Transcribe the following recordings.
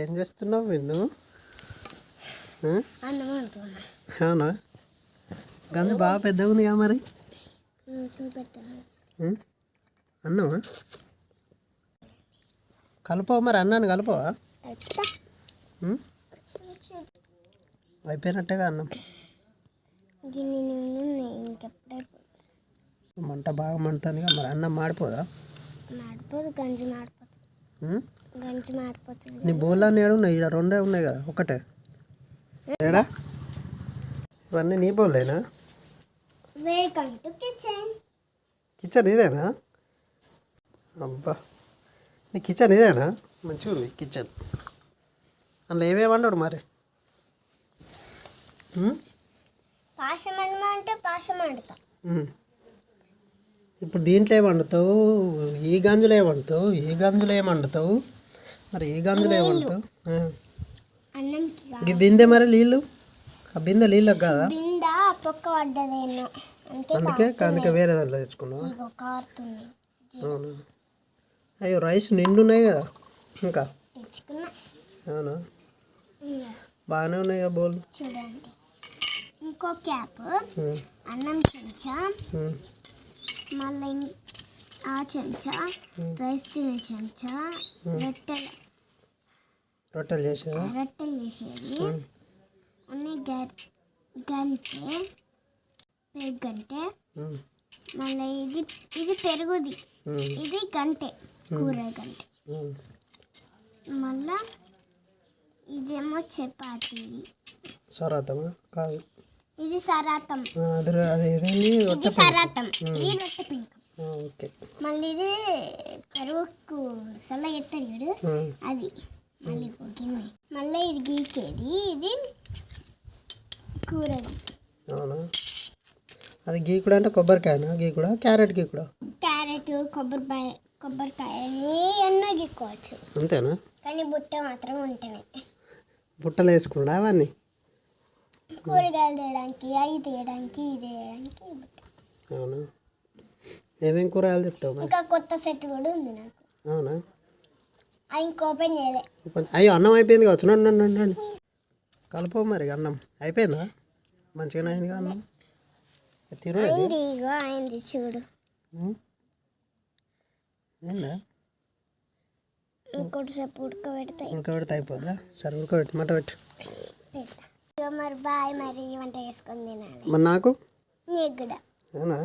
ఏం చేస్తున్నావు విన్ను? అవునా? గంజు బాగా పెద్దగా ఉంది కదా మరి. అన్నమా కలుపవు మరి, అన్నాను కలుపవా? అయిపోయినట్టేగా అన్నం. మంట బాగా మండుతుంది కదా మరి, అన్నం మాడిపోదా? నీ బోళ్ళు అన్నీ ఏడు ఉన్నాయి? ఇక్కడ రెండే ఉన్నాయి కదా, ఒకటే ఏడా? ఇవన్నీ నీ బోళ్ళేనా? కిచెన్ ఇదేనా? అబ్బా, నీ కిచెన్ ఇదేనా? మంచిగా ఉంది కిచెన్. అందులో ఏమేమి వండాడు మరి? ఇప్పుడు దీంట్లో ఏమి వండుతావు? ఈ గంజులో ఏమి వండుతావు? ఈ గంజులో ఏమి వండుతావు? మరి ఈ గంజులో ఏమి వండుతావు? ఈ బిందె మరి నీళ్ళు, ఆ బిందె నీళ్ళకి కాదా? అందుకే వేరే దాంట్లో తెచ్చుకున్నావా? అవునా? అయ్యో, రైస్ నిండున్నాయి కదా ఇంకా. అవునా? బాగానే ఉన్నాయి కదా బౌల్. చూడండి, ఇంకో క్యాప్, అన్నం చెంచా, మళ్ళీ ఆ చెంచా, రైస్ తినే చెంచా, రొట్టెలు చేసేది అన్నీ గంటె, పెరుగు గంటె, మళ్ళీ ఇది పెరుగుది, ఇది గంటె, కూర గంటె, మళ్ళా ఇదేమో చపాతీ. సరాతమా? కాదు, ఇది సరాతం. ఇది సరాతం, ఇది రొట్టె పింకం. ఓకే. మళ్ళీ ఇది కరువుకు సల్ల ఎత్తాడు అది, మళ్ళీ గిన్నె, మళ్ళీ ఇది గీకేది, ఇది కూర. అవునా? అది గీకుడు అంటే కొబ్బరికాయనా? గీకుడా క్యారెట్ గీకుడా? క్యారెట్, కొబ్బరికాయ ఎన్నో గీక్కోవచ్చు. అంతేనా? కానీ బుట్ట మాత్రం ఉంటేనే. బుట్టలు వేసుకున్నా అవన్నీ కూరగాయలు తీయడానికి, అవి తీయడానికి, ఇది తీయడానికి బుట్ట. అవునా? ఏమేమి కూరగాయలు తెస్తావు? ఇంకా కొత్త సెట్ కూడా ఉంది నాకు. అవునా? అది ఇంకా ఓపెన్ చేయలే. అయ్యో, అన్నం అయిపోయింది కావచ్చు. నండి కలుపు మరి. అన్నం అయిపోయిందా? మంచిగానే అయిందిగా అన్నం. అయింది చూడు. అయిందా? ఇంకోటిసేపు ఉడకబెడితే అయిపోద్దా? సరే, ఉడకబెట్టు, మట పెట్టు. మరి బాయ్, మరి వంట చేసుకొని తినాలి. మరి నాకు నీకు కూడా. అవునా?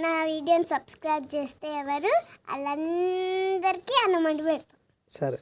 నా వీడియోని సబ్స్క్రైబ్ చేస్తే ఎవరు వాళ్ళందరికీ అన్నం వండి పెడతాం. సరే.